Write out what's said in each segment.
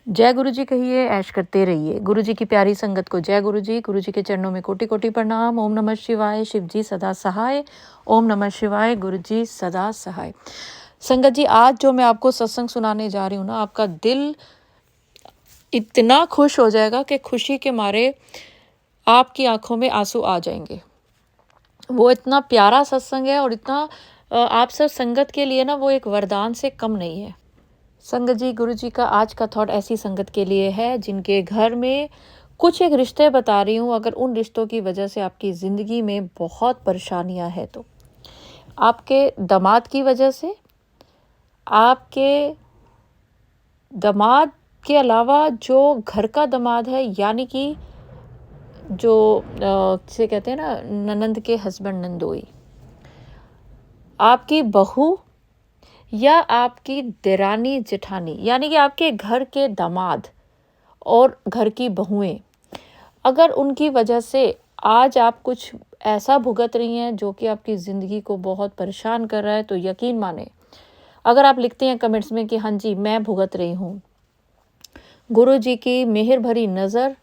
जय गुरु जी कहिए, ऐश करते रहिए। गुरु जी की प्यारी संगत को जय गुरु जी के चरणों में कोटि कोटि प्रणाम। ओम नमः शिवाय, शिव जी सदा सहाय। ओम नमः शिवाय, गुरु जी सदा सहाय। संगत जी, आज जो मैं आपको सत्संग सुनाने जा रही हूँ ना, आपका दिल इतना खुश हो जाएगा कि खुशी के मारे आपकी आंखों में आंसू आ जाएंगे। वो इतना प्यारा सत्संग है और इतना आप सब संगत के लिए ना वो एक वरदान से कम नहीं है। संगत जी, गुरु जी का आज का थॉट ऐसी संगत के लिए है जिनके घर में कुछ एक रिश्ते बता रही हूँ, अगर उन रिश्तों की वजह से आपकी ज़िंदगी में बहुत परेशानियाँ हैं, तो आपके दामाद की वजह से, आपके दामाद के अलावा जो घर का दामाद है, यानी कि जो जिसे कहते हैं ना ननंद के हस्बैंड नंदोई, आपकी बहू या आपकी देरानी जेठानी, यानी कि आपके घर के दामाद और घर की बहुएं, अगर उनकी वजह से आज आप कुछ ऐसा भुगत रही हैं जो कि आपकी ज़िंदगी को बहुत परेशान कर रहा है, तो यकीन माने, अगर आप लिखते हैं कमेंट्स में कि हाँ जी मैं भुगत रही हूँ, गुरु जी की मेहर भरी नज़र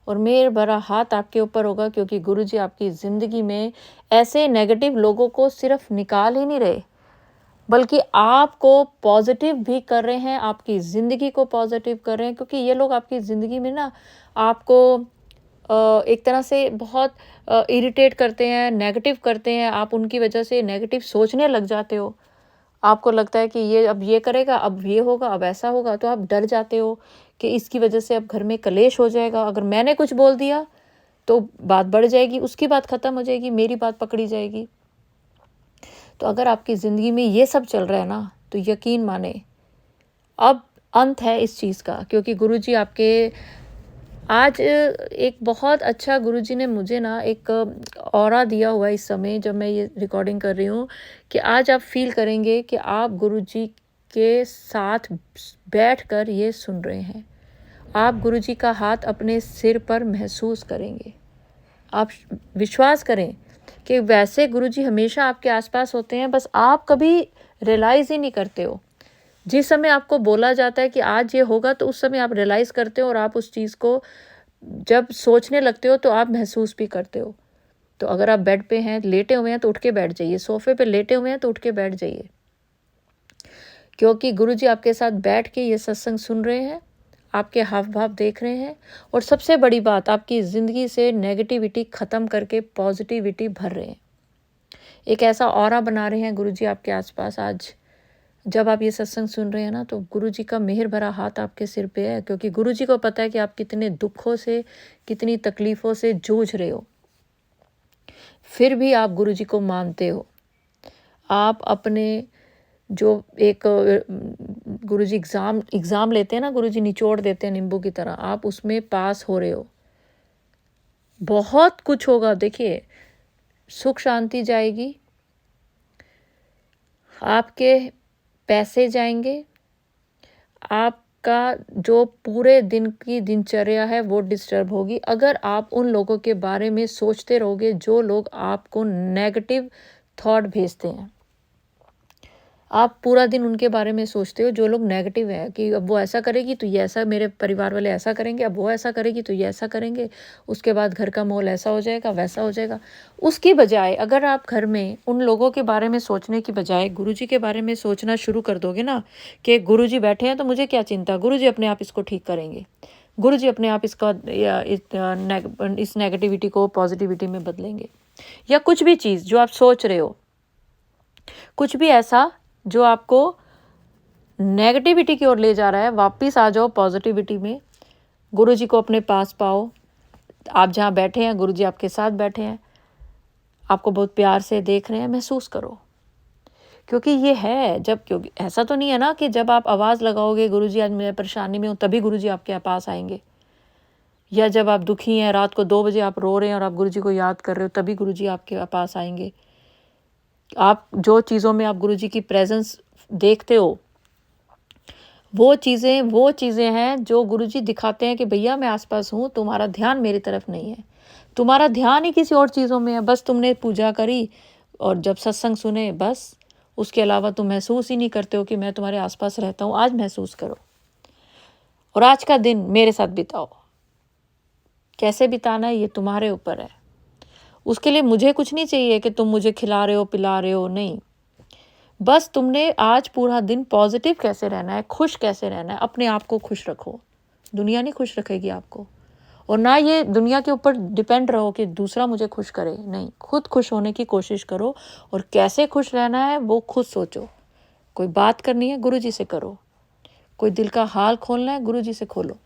और मेहर भरा हाथ आपके ऊपर होगा, क्योंकि गुरु जी आपकी ज़िंदगी में ऐसे नेगेटिव लोगों को सिर्फ निकाल ही नहीं रहे, बल्कि आपको पॉजिटिव भी कर रहे हैं, आपकी ज़िंदगी को पॉजिटिव कर रहे हैं। क्योंकि ये लोग आपकी ज़िंदगी में ना आपको एक तरह से बहुत इरिटेट करते हैं, नेगेटिव करते हैं। आप उनकी वजह से नेगेटिव सोचने लग जाते हो। आपको लगता है कि ये अब ये करेगा, अब ये होगा, अब ऐसा होगा, तो आप डर जाते हो कि इसकी वजह से अब घर में कलेश हो जाएगा। अगर मैंने कुछ बोल दिया तो बात बढ़ जाएगी, उसकी बात ख़त्म हो जाएगी, मेरी बात पकड़ी जाएगी। तो अगर आपकी ज़िंदगी में ये सब चल रहा है ना, तो यकीन माने अब अंत है इस चीज़ का। क्योंकि गुरुजी आपके आज एक बहुत अच्छा, गुरुजी ने मुझे ना एक ऑरा दिया हुआ है इस समय जब मैं ये रिकॉर्डिंग कर रही हूँ, कि आज आप फील करेंगे कि आप गुरुजी के साथ बैठकर ये सुन रहे हैं। आप गुरुजी का हाथ अपने सिर पर महसूस करेंगे। आप विश्वास करें कि वैसे गुरुजी हमेशा आपके आसपास होते हैं, बस आप कभी रियलाइज़ ही नहीं करते हो। जिस समय आपको बोला जाता है कि आज ये होगा, तो उस समय आप रियलाइज़ करते हो और आप उस चीज़ को जब सोचने लगते हो तो आप महसूस भी करते हो। तो अगर आप बेड पे हैं, लेटे हुए हैं, तो उठ के बैठ जाइए। सोफ़े पे लेटे हुए हैं तो उठ के बैठ जाइए, क्योंकि गुरुजी आपके साथ बैठ के ये सत्संग सुन रहे हैं, आपके हाव भाव देख रहे हैं, और सबसे बड़ी बात, आपकी ज़िंदगी से नेगेटिविटी ख़त्म करके पॉजिटिविटी भर रहे हैं। एक ऐसा ऑरा बना रहे हैं गुरुजी आपके आसपास। आज जब आप ये सत्संग सुन रहे हैं ना, तो गुरुजी का मेहर भरा हाथ आपके सिर पे है, क्योंकि गुरुजी को पता है कि आप कितने दुखों से, कितनी तकलीफ़ों से जूझ रहे हो, फिर भी आप गुरुजी को मानते हो। आप अपने जो एक गुरुजी एग्ज़ाम लेते हैं ना, गुरुजी निचोड़ देते हैं नींबू की तरह, आप उसमें पास हो रहे हो। बहुत कुछ होगा, देखिए, सुख शांति जाएगी, आपके पैसे जाएंगे, आपका जो पूरे दिन की दिनचर्या है वो डिस्टर्ब होगी, अगर आप उन लोगों के बारे में सोचते रहोगे जो लोग आपको नेगेटिव थॉट भेजते हैं। आप पूरा दिन उनके बारे में सोचते हो जो लोग नेगेटिव हैं, कि अब वो ऐसा करेगी तो ये ऐसा, मेरे परिवार वाले ऐसा करेंगे, अब वो ऐसा करेगी तो ये ऐसा करेंगे, उसके बाद घर का माहौल ऐसा हो जाएगा, वैसा हो जाएगा। उसकी बजाय अगर आप घर में उन लोगों के बारे में सोचने की बजाय गुरुजी के बारे में सोचना शुरू कर दोगे ना, कि गुरुजी बैठे हैं तो मुझे क्या चिंता, गुरुजी अपने आप इसको ठीक करेंगे, गुरुजी अपने आप इसका इस नेगेटिविटी को पॉजिटिविटी में बदलेंगे, या कुछ भी चीज़ जो आप सोच रहे हो, कुछ भी ऐसा जो आपको नेगेटिविटी की ओर ले जा रहा है, वापस आ जाओ पॉजिटिविटी में। गुरुजी को अपने पास पाओ। आप जहाँ बैठे हैं, गुरुजी आपके साथ बैठे हैं, आपको बहुत प्यार से देख रहे हैं, महसूस करो। क्योंकि ये है, जब, क्योंकि ऐसा तो नहीं है ना कि जब आप आवाज़ लगाओगे गुरुजी आज मैं परेशानी में हूँ, तभी गुरुजी आपके पास आएंगे, या जब आप दुखी हैं, रात को 2 बजे आप रो रहे हैं और आप गुरुजी को याद कर रहे हो, तभी गुरुजी आपके पास आएंगे। आप जो चीज़ों में आप गुरुजी की प्रेजेंस देखते हो, वो चीज़ें हैं जो गुरुजी दिखाते हैं कि भैया मैं आसपास हूँ, तुम्हारा ध्यान मेरी तरफ नहीं है, तुम्हारा ध्यान ही किसी और चीज़ों में है। बस तुमने पूजा करी और जब सत्संग सुने, बस उसके अलावा तुम महसूस ही नहीं करते हो कि मैं तुम्हारे आसपास रहता हूँ। आज महसूस करो। और आज का दिन मेरे साथ बिताओ। कैसे बिताना है ये तुम्हारे ऊपर है। उसके लिए मुझे कुछ नहीं चाहिए कि तुम मुझे खिला रहे हो, पिला रहे हो, नहीं। बस तुमने आज पूरा दिन पॉजिटिव कैसे रहना है, खुश कैसे रहना है, अपने आप को खुश रखो। दुनिया नहीं खुश रखेगी आपको, और ना ये दुनिया के ऊपर डिपेंड रहो कि दूसरा मुझे खुश करे, नहीं। खुद खुश होने की कोशिश करो, और कैसे खुश रहना है वो खुद सोचो। कोई बात करनी है गुरुजी से करो, कोई दिल का हाल खोलना है गुरुजी से खोलो।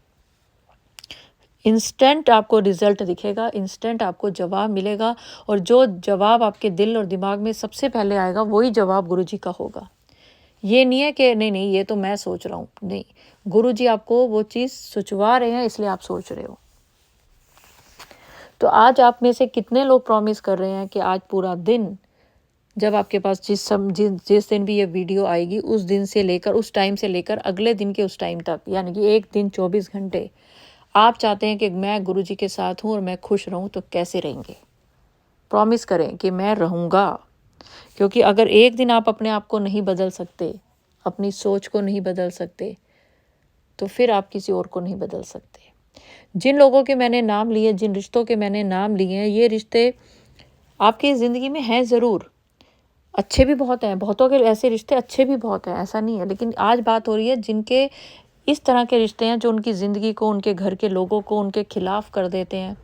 इंस्टेंट आपको रिजल्ट दिखेगा, इंस्टेंट आपको जवाब मिलेगा, और जो जवाब आपके दिल और दिमाग में सबसे पहले आएगा वही जवाब गुरुजी का होगा। ये नहीं है कि नहीं ये तो मैं सोच रहा हूँ, नहीं, गुरुजी आपको वो चीज़ सोचवा रहे हैं, इसलिए आप सोच रहे हो। तो आज आप में से कितने लोग प्रॉमिस कर रहे हैं कि आज पूरा दिन, जब आपके पास जिस दिन भी ये वीडियो आएगी उस दिन से लेकर, उस टाइम से लेकर अगले दिन के उस टाइम तक, यानी कि एक दिन 24 घंटे आप चाहते हैं कि मैं गुरुजी के साथ हूँ और मैं खुश रहूँ, तो कैसे रहेंगे? प्रॉमिस करें कि मैं रहूँगा। क्योंकि अगर एक दिन आप अपने आप को नहीं बदल सकते, अपनी सोच को नहीं बदल सकते, तो फिर आप किसी और को नहीं बदल सकते। जिन लोगों के मैंने नाम लिए, जिन रिश्तों के मैंने नाम लिए हैं, ये रिश्ते आपकी ज़िंदगी में हैं ज़रूर, अच्छे भी बहुत हैं, बहुतों के ऐसे रिश्ते अच्छे भी बहुत हैं, ऐसा नहीं है। लेकिन आज बात हो रही है जिनके इस तरह के रिश्ते हैं जो उनकी ज़िंदगी को, उनके घर के लोगों को उनके खिलाफ कर देते हैं,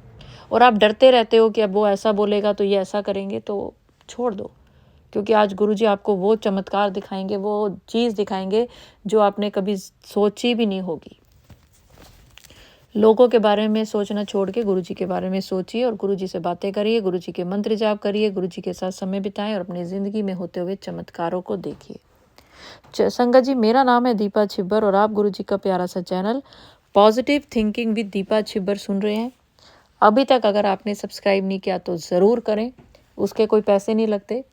और आप डरते रहते हो कि अब वो ऐसा बोलेगा तो ये ऐसा करेंगे, तो छोड़ दो। क्योंकि आज गुरुजी आपको वो चमत्कार दिखाएंगे, वो चीज़ दिखाएंगे जो आपने कभी सोची भी नहीं होगी। लोगों के बारे में सोचना छोड़ के गुरुजी के बारे में सोचिए, और गुरुजी से बातें करिए, गुरुजी के मंत्र जाप करिए, गुरुजी के साथ समय बिताएं, और अपनी ज़िंदगी में होते हुए चमत्कारों को देखिए। संगत जी, मेरा नाम है दीपा छिब्बर, और आप गुरुजी का प्यारा सा channel positive thinking with Deepa Chhibber सुन रहे हैं। अभी तक अगर आपने सब्सक्राइब नहीं किया तो ज़रूर करें, उसके कोई पैसे नहीं लगते।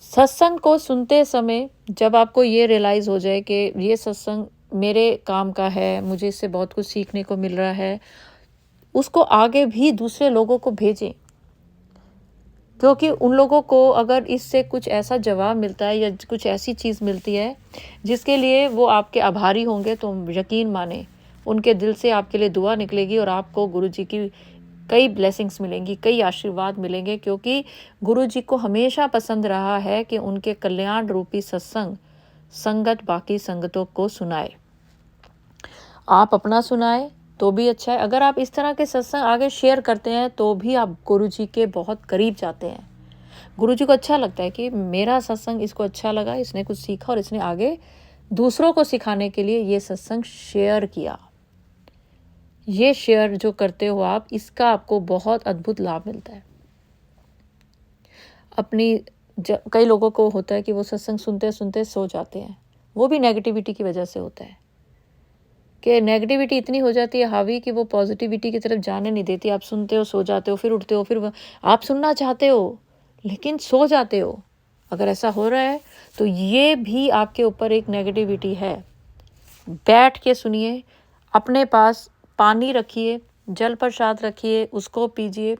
सत्संग को सुनते समय जब आपको ये रियलाइज़ हो जाए कि ये सत्संग मेरे काम का है, मुझे इससे बहुत कुछ सीखने को मिल रहा है, उसको आगे भी दूसरे लोगों को भेजें। क्योंकि उन लोगों को अगर इससे कुछ ऐसा जवाब मिलता है या कुछ ऐसी चीज़ मिलती है जिसके लिए वो आपके आभारी होंगे, तो यकीन माने उनके दिल से आपके लिए दुआ निकलेगी, और आपको गुरुजी की कई ब्लेसिंग्स मिलेंगी, कई आशीर्वाद मिलेंगे। क्योंकि गुरुजी को हमेशा पसंद रहा है कि उनके कल्याण रूपी सत्संग संगत बाकी संगतों को सुनाए। आप अपना सुनाए तो भी अच्छा है। अगर आप इस तरह के सत्संग आगे शेयर करते हैं तो भी आप गुरुजी के बहुत करीब जाते हैं। गुरुजी को अच्छा लगता है कि मेरा सत्संग इसको अच्छा लगा, इसने कुछ सीखा, और इसने आगे दूसरों को सिखाने के लिए ये सत्संग शेयर किया। ये शेयर जो करते हो आप, इसका आपको बहुत अद्भुत लाभ मिलता है। कई लोगों को होता है कि वो सत्संग सुनते सुनते सो जाते हैं, वो भी नेगेटिविटी की वजह से होता है कि नेगेटिविटी इतनी हो जाती है हावी कि वो पॉजिटिविटी की तरफ जाने नहीं देती। आप सुनते हो, सो जाते हो, फिर उठते हो, फिर आप सुनना चाहते हो लेकिन सो जाते हो। अगर ऐसा हो रहा है तो ये भी आपके ऊपर एक नेगेटिविटी है। बैठ के सुनिए, अपने पास पानी रखिए, जल प्रसाद रखिए, उसको पीजिए।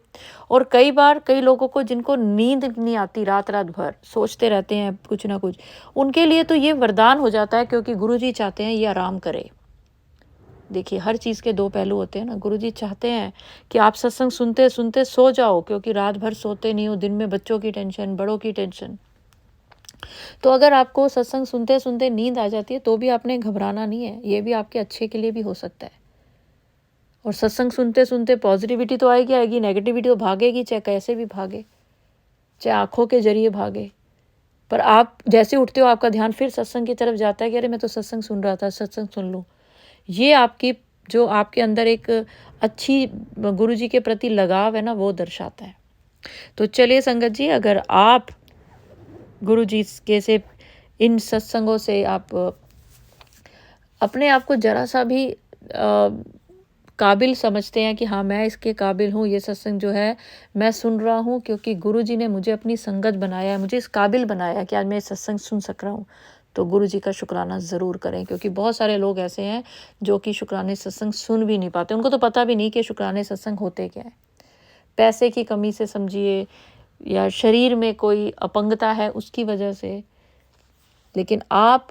और कई बार कई लोगों को जिनको नींद नहीं आती, रात रात भर सोचते रहते हैं कुछ ना कुछ, उनके लिए तो ये वरदान हो जाता है, क्योंकि गुरुजी चाहते हैं ये आराम करे। देखिए, हर चीज़ के दो पहलू होते हैं ना। गुरुजी चाहते हैं कि आप सत्संग सुनते सुनते सो जाओ, क्योंकि रात भर सोते नहीं हो, दिन में बच्चों की टेंशन, बड़ों की टेंशन। तो अगर आपको सत्संग सुनते सुनते नींद आ जाती है तो भी आपने घबराना नहीं है, ये भी आपके अच्छे के लिए भी हो सकता है। और सत्संग सुनते सुनते पॉजिटिविटी तो आएगी, नेगेटिविटी तो भागेगी, चाहे कैसे भी भागे, चाहे आंखों के जरिए भागे। पर आप जैसे उठते हो आपका ध्यान फिर सत्संग की तरफ जाता है कि अरे मैं तो सत्संग सुन रहा था, सत्संग सुन लूँ। ये आपकी जो आपके अंदर एक अच्छी गुरुजी के प्रति लगाव है ना, वो दर्शाता है। तो चलिए संगत जी, अगर आप गुरुजी के से इन सत्संगों से आप अपने आप को जरा सा भी काबिल समझते हैं कि हाँ मैं इसके काबिल हूँ, ये सत्संग जो है मैं सुन रहा हूँ क्योंकि गुरुजी ने मुझे अपनी संगत बनाया है, मुझे इस काबिल बनाया है कि आज मैं सत्संग सुन सक रहा हूँ, तो गुरुजी का शुक्राना ज़रूर करें। क्योंकि बहुत सारे लोग ऐसे हैं जो कि शुक्राने सत्संग सुन भी नहीं पाते, उनको तो पता भी नहीं कि शुक्राने सत्संग होते क्या है। पैसे की कमी से समझिए, या शरीर में कोई अपंगता है उसकी वजह से। लेकिन आप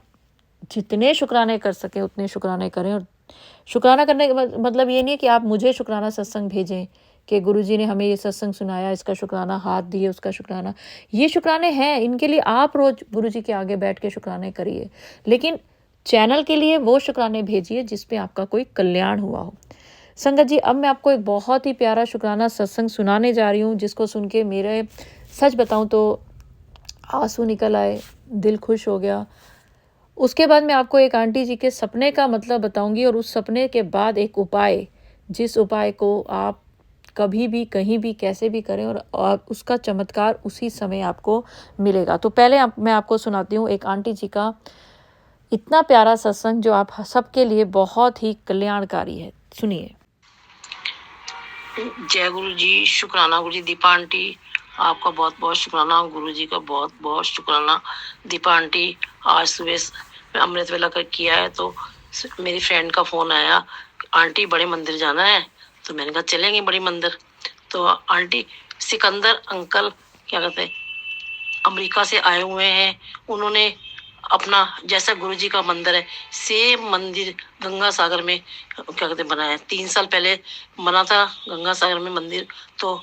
जितने शुक्राने कर सकें उतने शुक्राने करें। और शुक्राना करने का मतलब ये नहीं है कि आप मुझे शुक्राना सत्संग भेजें कि गुरुजी ने हमें ये सत्संग सुनाया, इसका शुक्राना, हाथ दिए उसका शुक्राना। ये शुक्राने हैं, इनके लिए आप रोज़ गुरुजी के आगे बैठ के शुक्राने करिए। लेकिन चैनल के लिए वो शुक्राने भेजिए जिस पे आपका कोई कल्याण हुआ हो। संगत जी, अब मैं आपको एक बहुत ही प्यारा शुक्राना सत्संग सुनाने जा रही हूँ, जिसको सुन के मेरे सच बताऊँ तो आंसू निकल आए, दिल खुश हो गया। उसके बाद मैं आपको एक आंटी जी के सपने का मतलब बताऊंगी, और उस सपने के बाद एक उपाय, जिस उपाय को आप कभी भी कहीं भी कैसे भी करें और उसका चमत्कार उसी समय आपको मिलेगा। तो पहले मैं आपको सुनाती हूँ एक आंटी जी का इतना प्यारा सत्संग जो आप सबके लिए बहुत ही कल्याणकारी है। सुनिए। जय गुरु जी, शुक्राना गुरु जी। दीपा आंटी, आपका बहुत बहुत शुक्राना। गुरु जी का बहुत बहुत शुक्राना। दीपा आंटी, आज सुबह अमृत वेला कर किया है तो मेरी फ्रेंड का फोन आया, आंटी बड़े मंदिर जाना है। तो मैंने कहा चलेंगे बड़ी मंदिर। तो आंटी सिकंदर अंकल क्या कहते हैं, अमेरिका से आए हुए हैं। उन्होंने अपना जैसा गुरुजी का मंदिर है सेम मंदिर गंगा सागर में क्या कहते बनाया। 3 साल पहले बना था गंगा सागर में मंदिर। तो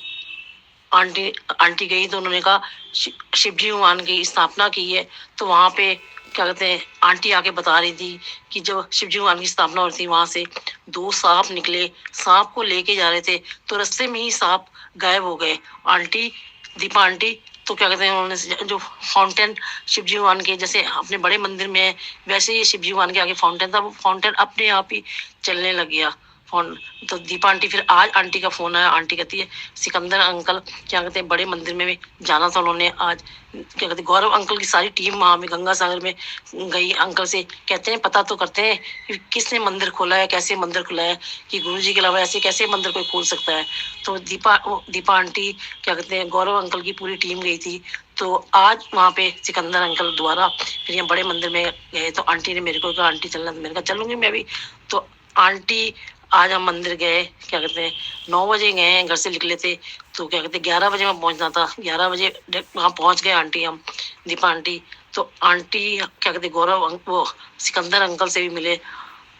आंटी आंटी गई तो उन्होंने कहा शिवजी भगवान की स्थापना की है। तो वहां पे क्या कहते हैं, आंटी आके बता रही थी कि जब शिवजी भगवान की स्थापना हो रही थी वहां से 2 सांप निकले, सांप को लेके जा रहे थे तो रास्ते में ही सांप गायब हो गए। आंटी, दीपा आंटी, तो क्या कहते हैं, उन्होंने जो फाउंटेन शिवजी भगवान के जैसे अपने बड़े मंदिर में है वैसे ही शिवजी भगवान के आगे फाउंटेन था, वो फाउंटेन अपने आप ही चलने लग गया। फोन तो दीपा आंटी, फिर आज आंटी का फोन आया। आंटी कहती है सिकंदर अंकल क्या कहते हैं बड़े मंदिर में भी जाना था उन्होंने आज। क्या कहते हैं, गौरव अंकल की सारी टीम वहां में गंगा सागर में गई। अंकल से कहते हैं पता तो करते हैं कि किसने मंदिर खोला है, कैसे मंदिर खुला है, कि गुरुजी के अलावा ऐसे कैसे मंदिर कोई खोल सकता है। तो दीपा आंटी क्या कहते हैं, गौरव अंकल की पूरी टीम गई थी। तो आज वहां पे सिकंदर अंकल द्वारा फिर यहाँ बड़े मंदिर में गए। तो आंटी ने मेरे को कहा आंटी चलना, तो मैंने कहा चलूंगी मैं भी। तो आंटी, आज हम मंदिर गए, क्या कहते हैं 9 बजे गए हैं, घर से निकले थे। तो क्या कहते हैं 11 बजे में पहुंचना था, 11 बजे वहां पहुंच गए आंटी हम, दीपा आंटी। तो आंटी क्या कहते गौरव वो सिकंदर अंकल से भी मिले।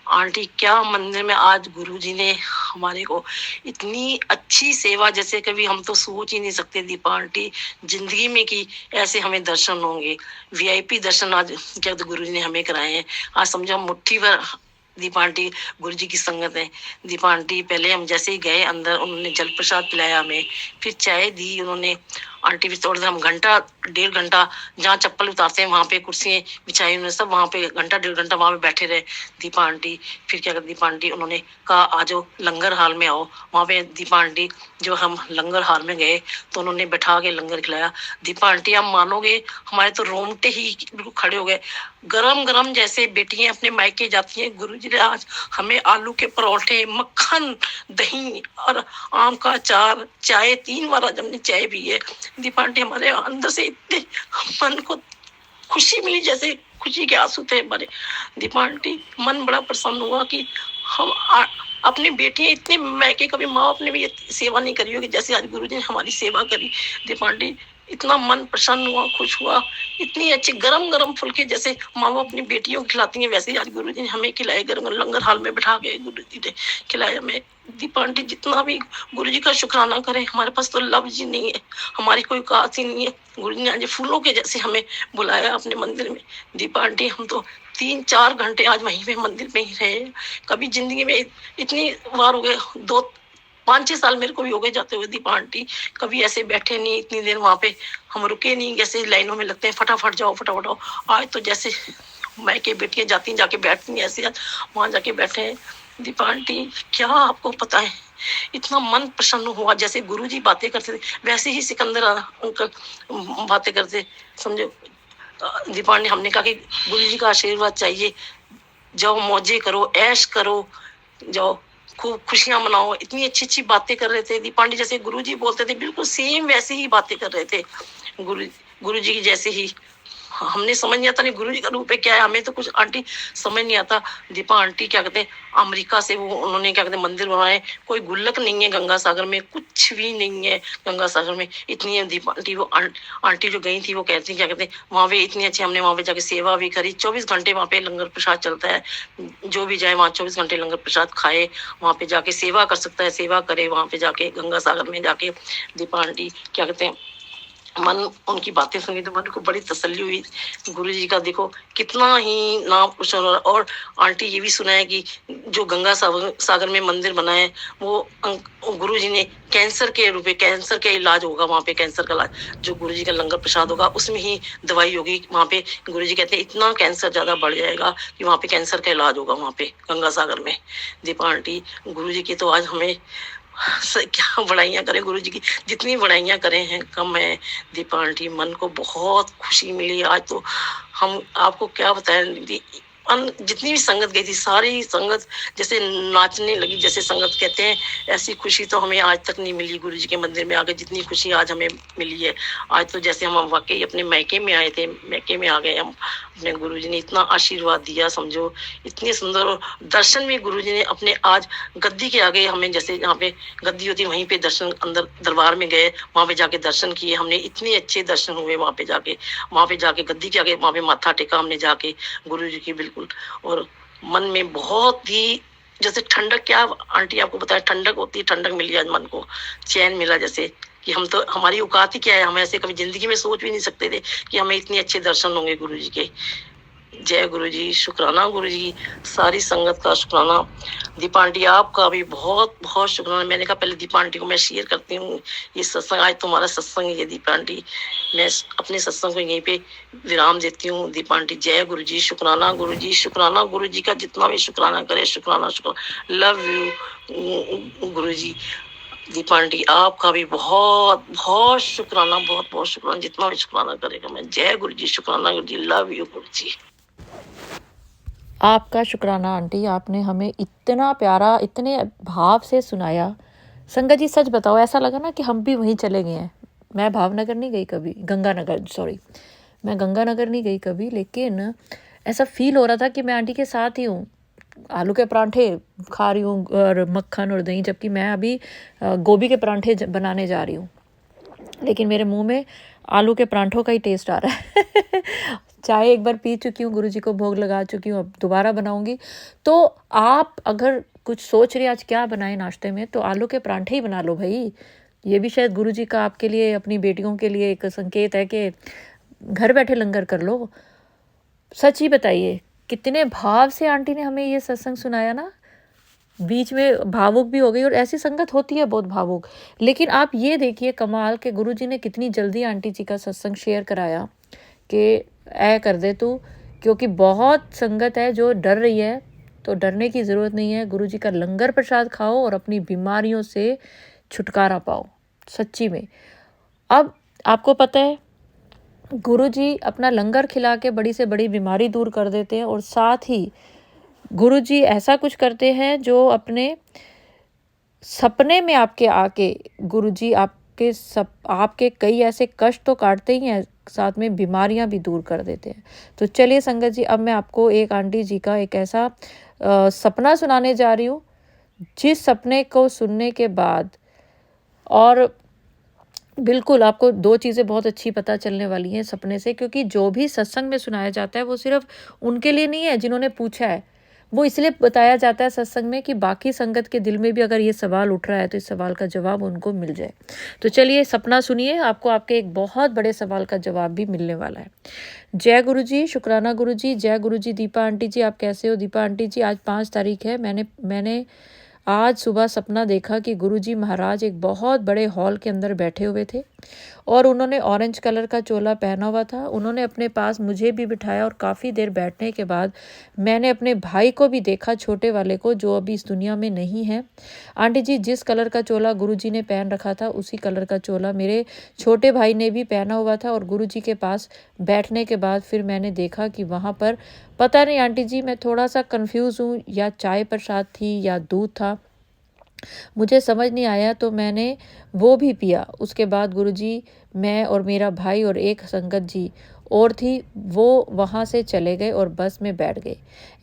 आंटी क्या मंदिर में आज गुरुजी ने हमारे को इतनी अच्छी सेवा, जैसे कभी हम तो सोच ही नहीं सकते दीपा आंटी जिंदगी में कि ऐसे हमें दर्शन होंगे। वीआईपी दर्शन आज क्या गुरुजी ने हमें कराए हैं। आज समझो मुट्ठी भर दीपा आंटी गुरुजी की संगत है। दीपा आंटी पहले हम जैसे ही गए अंदर उन्होंने जल प्रसाद पिलाया हमें, फिर चाय दी उन्होंने। आंटी भी थोड़ी देर हम घंटा 1.5 घंटा जहाँ चप्पल उतारते हैं वहां पे कुर्सियां बिछाई उन्होंने, सब वहां पे घंटा 1.5 घंटा वहां पे बैठे रहे दीपा आंटी। फिर क्या कहते दीपा आंटी उन्होंने कहा आ जाओ लंगर हाल में आओ। वहां पे दीपा आंटी जो हम लंगर हाल में गए तो उन्होंने बैठा के लंगर खिलाया। दीपा आंटी आप मानोगे हमारे तो रोंगटे ही बिल्कुल खड़े हो गए। गरम गरम जैसे बेटियां अपने मायके जाती हैं, गुरुजी ने आज हमें आलू के परोठे, मक्खन, दही और आम का अचार, चाय 3 बार आज हमने चाय पी है। दीपा आंटी हमारे अंदर से इतने मन को खुशी मिली, जैसे खुशी के आंसू थे हमारे। दीपा आंटी मन बड़ा प्रसन्न हुआ कि हम अपनी बेटियां इतने मैके कभी माँ बाप ने भी ये सेवा नहीं करी होगी जैसे आज गुरुजी ने हमारी सेवा करी। दीपा आंटी इतना मन प्रसन्न हुआ, खुश हुआ। इतनी अच्छी गरम गरम फुलके जैसे माँ बाप अपनी बेटियों को खिलाती हैं वैसे ही आज गुरुजी ने हमें खिलाए। गरम लंगर हाल में बैठा के गुरुजी ने खिलाया हमें। दीपा आंटी जितना भी गुरुजी का शुक्राना करें हमारे पास तो लफ्ज ही नहीं है, हमारी कोई औकात ही नहीं है। गुरुजी ने आज फूलों के जैसे हमें बुलाया अपने मंदिर में। दीपा आंटी हम तो 3-4 घंटे आज वहीं पे मंदिर में ही रहे। कभी जिंदगी में इतनी बार हो गए, 2-5-6 साल मेरे को भी हो गए जाते हुए दीपा आंटी, कभी ऐसे बैठे नहीं इतनी देर वहां पे, हम रुके नहीं जैसे लाइनों में लगते हैं फटाफट जाओ फटाफट आओ। आज तो जैसे मायके बेटियां जाती जाके बैठती हैं ऐसे वहां जाके बैठे हैं। दीपा आंटी क्या आपको पता है इतना मन प्रसन्न हुआ, जैसे गुरुजी बातें करते थे वैसे ही सिकंदर अंकल बातें करते, समझो। दीपा आंटी हमने कहा कि गुरुजी का आशीर्वाद चाहिए, जाओ मौजे करो, ऐश करो, जाओ खूब खुशियां मनाओ। इतनी अच्छी अच्छी बातें कर रहे थे दीपा आंटी, जैसे गुरुजी बोलते थे बिल्कुल सेम वैसे ही बातें कर रहे थे गुरुजी की जैसे ही। हमने समझ नहीं आता नहीं गुरु जी का रूप है क्या है, हमें तो कुछ आंटी समझ नहीं आता। दीपा आंटी क्या कहते हैं अमेरिका से वो उन्होंने क्या कहते हैं मंदिर बनाए, कोई गुल्लक नहीं है गंगा सागर में, कुछ भी नहीं है गंगा सागर में। इतनी दीपा आंटी वो आंटी जो गई थी वो कहती क्या कहते हैं वहां पे इतनी अच्छी, हमने वहां पे जाके सेवा भी करी, 24 घंटे वहां पे लंगर प्रसाद चलता है, जो भी जाए वहां 24 घंटे लंगर प्रसाद खाए, वहां पे जाके सेवा कर सकता है, सेवा करे वहां पे जाके गंगा सागर में जाके। दीपा आंटी क्या कहते हैं मन, उनकी बातें सुनी तो मन को बड़ी तसल्ली हुई। गुरु जी का देखो कितना ही नाम कुशल। और आंटी ये भी सुना है कि जो गंगा सागर में मंदिर बना है वो गुरु जी ने कैंसर के रूप में, कैंसर का इलाज होगा वहां पे, कैंसर का इलाज जो गुरु जी का लंगर प्रसाद होगा उसमें ही दवाई होगी वहां पे। गुरु जी कहते हैं इतना कैंसर ज्यादा बढ़ जाएगा कि वहां पे कैंसर का इलाज होगा वहां पे गंगा सागर में। दीपा आंटी गुरु जी की तो आज हमें क्या बड़ाइयां करें, गुरु जी की जितनी बड़ाइयां करें हैं कम है। दीपा आंटी मन को बहुत खुशी मिली आज तो, हम आपको क्या बताएं दीदी। जितनी भी संगत गई थी सारी संगत जैसे नाचने लगी, जैसे संगत कहते हैं ऐसी खुशी तो हमें आज तक नहीं मिली गुरु जी के मंदिर में आके जितनी खुशी आज हमें मिली है। आज तो जैसे हम वाकई अपने मैके में आए थे, मैके में आ गए हम। अपने गुरु जी ने इतना आशीर्वाद दिया समझो, इतने सुंदर दर्शन भी गुरु जी ने अपने आज गद्दी के आगे हमें, जैसे जहाँ पे गद्दी होती है वहीं पे दर्शन, अंदर दरबार में गए वहां पे जाके दर्शन किए हमने, इतने अच्छे दर्शन हुए वहां पे जाके गद्दी के आगे वहां पे माथा टेका हमने जाके गुरु जी की बिल्कुल। और मन में बहुत ही जैसे ठंडक, क्या आंटी आपको बताया ठंडक होती है, ठंडक मिली आज मन को, चैन मिला जैसे कि हम तो, हमारी औकात ही क्या है, हम ऐसे कभी जिंदगी में सोच भी नहीं सकते थे कि हमें इतने अच्छे दर्शन होंगे गुरु जी के। जय गुरु जी, शुक्राना गुरु जी, सारी संगत का शुक्राना। दीपा आंटी आपका भी बहुत बहुत शुक्राना। मैंने कहा पहले दीपा आंटी को मैं शेयर करती हूँ ये सत्संग, आज तुम्हारा सत्संग है दीपा आंटी, मैं अपने सत्संग को यहीं पे विराम देती हूँ। दीपा आंटी जय गुरु जी, शुक्राना गुरु जी, शुक्राना गुरु जी का जितना भी शुक्राना करे, शुक्राना शुक्राना, love you Guru ji. Deepa aunty आपका भी बहुत बहुत शुक्राना, बहुत बहुत शुक्राना, जितना भी शुक्राना करेगा मैं। जय गुरु जी, शुक्राना गुरु जी, लव यू गुरु जी। आपका शुक्राना आंटी, आपने हमें इतना प्यारा, इतने भाव से सुनाया। संगत जी सच बताओ, ऐसा लगा ना कि हम भी वहीं चले गए हैं। मैं भावनगर नहीं गई कभी, गंगानगर सॉरी, मैं गंगानगर नहीं गई कभी, लेकिन ऐसा फील हो रहा था कि मैं आंटी के साथ ही हूँ। आलू के परांठे खा रही हूँ और मक्खन और दही, जबकि मैं अभी गोभी के परांठे बनाने जा रही हूँ, लेकिन मेरे मुंह में आलू के परांठों का ही टेस्ट आ रहा है। चाय एक बार पी चुकी हूँ, गुरु जी को भोग लगा चुकी हूँ, अब दोबारा बनाऊंगी। तो आप अगर कुछ सोच रहे आज क्या बनाए नाश्ते में, तो आलू के परांठे ही बना लो भाई। ये भी शायद गुरु जी का आपके लिए, अपनी बेटियों के लिए एक संकेत है कि घर बैठे लंगर कर लो। सच ही बताइए, कितने भाव से आंटी ने हमें ये सत्संग सुनाया ना, बीच में भावुक भी हो गई, और ऐसी संगत होती है बहुत भावुक। लेकिन आप ये देखिए कमाल के गुरु जी ने कितनी जल्दी आंटी जी का सत्संग शेयर कराया कि ऐ कर दे तू, क्योंकि बहुत संगत है जो डर रही है, तो डरने की ज़रूरत नहीं है। गुरु जी का लंगर प्रसाद खाओ और अपनी बीमारियों से छुटकारा पाओ सच्ची में। अब आपको पता है गुरु जी अपना लंगर खिला के बड़ी से बड़ी बीमारी दूर कर देते हैं, और साथ ही गुरु जी ऐसा कुछ करते हैं जो अपने सपने में आपके आके गुरु जी आपके कई ऐसे कष्ट तो काटते ही हैं, साथ में बीमारियां भी दूर कर देते हैं। तो चलिए संगत जी, अब मैं आपको एक आंटी जी का एक ऐसा सपना सुनाने जा रही हूँ, जिस सपने को सुनने के बाद, और बिल्कुल आपको दो चीज़ें बहुत अच्छी पता चलने वाली हैं सपने से, क्योंकि जो भी सत्संग में सुनाया जाता है वो सिर्फ उनके लिए नहीं है जिन्होंने पूछा है, वो इसलिए बताया जाता है सत्संग में कि बाकी संगत के दिल में भी अगर ये सवाल उठ रहा है तो इस सवाल का जवाब उनको मिल जाए। तो चलिए सपना सुनिए, आपको आपके एक बहुत बड़े सवाल का जवाब भी मिलने वाला है। जय गुरु जी, शुक्राना गुरु जी, जय गुरु जी। दीपा आंटी जी आप कैसे हो? दीपा आंटी जी आज 5 तारीख है, मैंने आज सुबह सपना देखा कि गुरुजी महाराज एक बहुत बड़े हॉल के अंदर बैठे हुए थे और उन्होंने ऑरेंज कलर का चोला पहना हुआ था। उन्होंने अपने पास मुझे भी बिठाया और काफ़ी देर बैठने के बाद मैंने अपने भाई को भी देखा, छोटे वाले को, जो अभी इस दुनिया में नहीं है। आंटी जी जिस कलर का चोला गुरुजी ने पहन रखा था उसी कलर का चोला मेरे छोटे भाई ने भी पहना हुआ था, और गुरुजी के पास बैठने के बाद फिर मैंने देखा कि वहाँ पर, पता नहीं आंटी जी मैं थोड़ा सा कंफ्यूज हूँ, या चाय प्रसाद थी या दूध था, मुझे समझ नहीं आया, तो मैंने वो भी पिया। उसके बाद गुरुजी, मैं और मेरा भाई और एक संगत जी और थी, वो वहाँ से चले गए और बस में बैठ गए।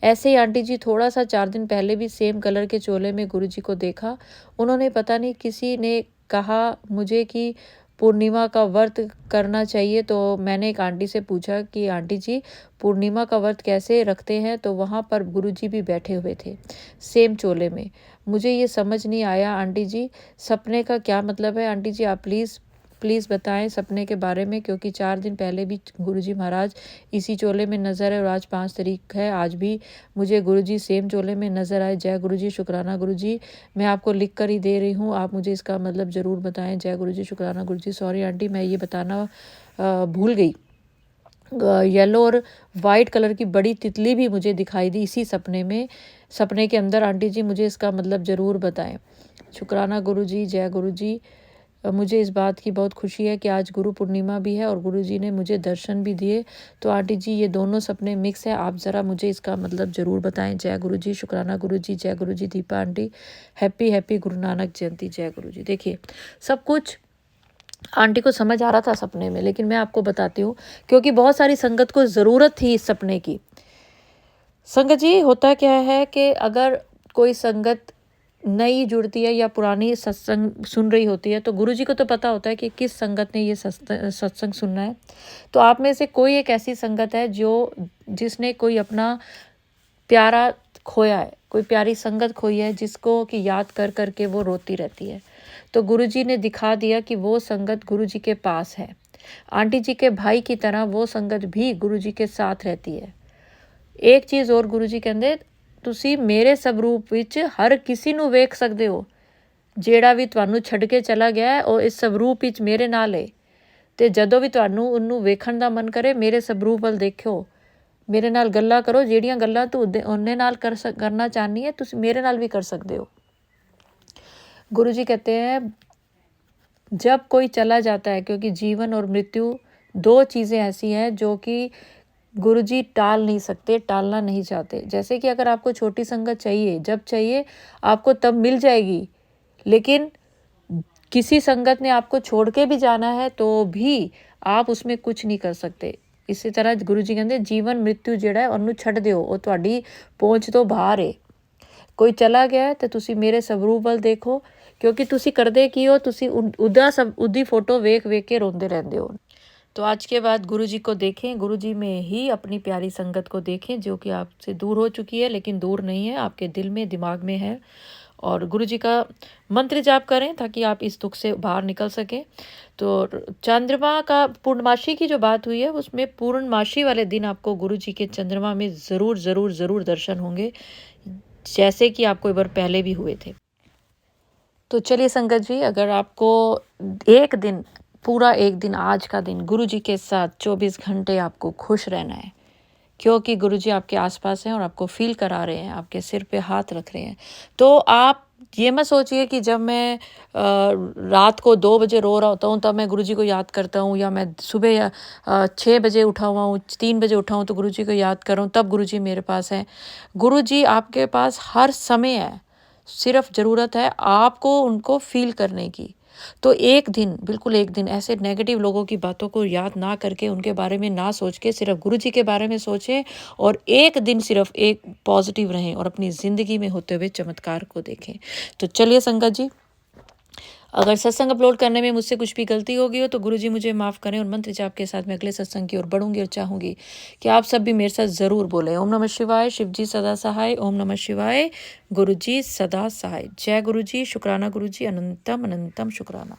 ऐसे ही आंटी जी थोड़ा सा 4 दिन पहले भी सेम कलर के चोले में गुरुजी को देखा। उन्होंने पता नहीं किसी ने कहा मुझे कि पूर्णिमा का व्रत करना चाहिए, तो मैंने एक आंटी से पूछा कि आंटी जी पूर्णिमा का व्रत कैसे रखते हैं, तो वहाँ पर गुरुजी भी बैठे हुए थे सेम चोले में। मुझे ये समझ नहीं आया आंटी जी, सपने का क्या मतलब है? आंटी जी आप प्लीज़ बताएं सपने के बारे में, क्योंकि 4 दिन पहले भी गुरुजी महाराज इसी चोले में नज़र है और आज 5 तारीख है, आज भी मुझे गुरुजी सेम चोले में नज़र आए। जय गुरुजी, शुक्राना गुरुजी, मैं आपको लिख कर ही दे रही हूँ, आप मुझे इसका मतलब ज़रूर बताएं। जय गुरुजी, शुक्राना गुरुजी। सॉरी आंटी, मैं ये बताना भूल गई। येलो और वाइट कलर की बड़ी तितली भी मुझे दिखाई दी इसी सपने के अंदर। आंटी जी मुझे इसका मतलब ज़रूर बताएं। शुक्राना गुरुजी, जय गुरुजी। मुझे इस बात की बहुत खुशी है कि आज गुरु पूर्णिमा भी है और गुरुजी ने मुझे दर्शन भी दिए। तो आंटी जी ये दोनों सपने मिक्स है, आप ज़रा मुझे इसका मतलब ज़रूर बताएं। जय गुरुजी, शुक्राना गुरुजी, जय गुरुजी। दीपा आंटी, हैप्पी गुरु नानक जयंती। जय गुरुजी। देखिए सब कुछ आंटी को समझ आ रहा था सपने में, लेकिन मैं आपको बताती हूँ क्योंकि बहुत सारी संगत को ज़रूरत थी इस सपने की। संगत जी होता क्या है कि अगर कोई संगत नई जुड़ती है या पुरानी सत्संग सुन रही होती है, तो गुरुजी को तो पता होता है कि किस संगत ने ये सत्संग सुनना है। तो आप में से कोई एक ऐसी संगत है जिसने कोई अपना प्यारा खोया है, कोई प्यारी संगत खोई है, जिसको कि याद कर करके वो रोती रहती है। तो गुरुजी ने दिखा दिया कि वो संगत गुरुजी के पास है। आंटी जी के भाई की तरह वो संगत भी गुरुजी के साथ रहती है। एक चीज़ और गुरुजी कहंदे, ਤੁਸੀਂ ਮੇਰੇ ਸਵਰੂਪ ਵਿੱਚ ਹਰ ਕਿਸੇ ਨੂੰ ਵੇਖ ਸਕਦੇ ਹੋ, ਜਿਹੜਾ ਵੀ ਤੁਹਾਨੂੰ ਛੱਡ ਕੇ ਚਲਾ ਗਿਆ ਉਹ ਇਸ ਸਵਰੂਪ ਵਿੱਚ ਮੇਰੇ ਨਾਲ ਹੈ। ਤੇ ਜਦੋਂ ਵੀ ਤੁਹਾਨੂੰ ਉਹਨੂੰ ਵੇਖਣ ਦਾ ਮਨ ਕਰੇ ਮੇਰੇ ਸਵਰੂਪ ਵੱਲ ਦੇਖਿਓ, ਮੇਰੇ ਨਾਲ ਗੱਲਾਂ ਕਰੋ, ਜਿਹੜੀਆਂ ਗੱਲਾਂ ਤੂੰ ਉਹਨੇ ਨਾਲ करना चाहनी है ਤੁਸੀਂ मेरे नाल भी कर सकते हो। गुरुजी कहते हैं जब कोई चला जाता है, क्योंकि जीवन और मृत्यु 2 चीज़ें ऐसी हैं जो कि गुरुजी टाल नहीं सकते, टालना नहीं चाहते। जैसे कि अगर आपको छोटी संगत चाहिए, जब चाहिए आपको तब मिल जाएगी, लेकिन किसी संगत ने आपको छोड़ के भी जाना है तो भी आप उसमें कुछ नहीं कर सकते। इसी तरह गुरुजी कहते जीवन मृत्यु ਜਿਹੜਾ ਹੈ ਉਹਨੂੰ ਛੱਡ ਦਿਓ, ਉਹ ਤੁਹਾਡੀ ਪਹੁੰਚ ਤੋਂ ਬਾਹਰ ਹੈ। ਕੋਈ ਚਲਾ ਗਿਆ ਤੇ ਤੁਸੀਂ ਮੇਰੇ ਸਵਰੂਪ ਵੱਲ ਦੇਖੋ, क्योंकि ਤੁਸੀਂ ਕਰਦੇ ਕੀ ਹੋ, ਤੁਸੀਂ ਉਹਦੀ ਫੋਟੋ ਵੇਖ के रोंदे रहंदे हो। तो आज के बाद गुरुजी को देखें, गुरुजी में ही अपनी प्यारी संगत को देखें जो कि आपसे दूर हो चुकी है, लेकिन दूर नहीं है, आपके दिल में दिमाग में है। और गुरुजी का मंत्र जाप करें ताकि आप इस दुख से बाहर निकल सकें। तो चंद्रमा का पूर्णमासी की जो बात हुई है, उसमें पूर्णमासी वाले दिन आपको गुरुजी के चंद्रमा में ज़रूर दर्शन होंगे, जैसे कि आपको एक बार पहले भी हुए थे। तो चलिए संगत जी, अगर आपको एक दिन, पूरा एक दिन, आज का दिन गुरुजी के साथ 24 घंटे आपको खुश रहना है, क्योंकि गुरुजी आपके आसपास हैं और आपको फील करा रहे हैं, आपके सिर पे हाथ रख रहे हैं। तो आप ये मत सोचिए कि जब मैं रात को 2 बजे रो रहा होता हूँ तब मैं गुरुजी को याद करता हूँ, या मैं सुबह 6 बजे उठा हुआ हूँ, 3 बजे उठा हूँ तो गुरुजी को याद कर रहा हूँ, तब गुरुजी मेरे पास है। गुरुजी आपके पास हर समय है, सिर्फ ज़रूरत है आपको उनको फील करने की। तो एक दिन, बिल्कुल एक दिन ऐसे नेगेटिव लोगों की बातों को याद ना करके, उनके बारे में ना सोच के, सिर्फ गुरुजी के बारे में सोचें और एक दिन सिर्फ एक पॉजिटिव रहें और अपनी ज़िंदगी में होते हुए चमत्कार को देखें। तो चलिए संगत जी, अगर सत्संग अपलोड करने में मुझसे कुछ भी गलती होगी हो तो गुरुजी मुझे माफ़ करें, और मंत्र जाप के साथ मैं अगले सत्संग की ओर बढ़ूंगी और चाहूँगी कि आप सब भी मेरे साथ ज़रूर बोलें, ओम नमः शिवाय, शिवजी सदा सहाय, ओम नमः शिवाय, गुरुजी सदा सहाय। जय गुरुजी, शुक्राना गुरुजी, अनंतम शुक्राना।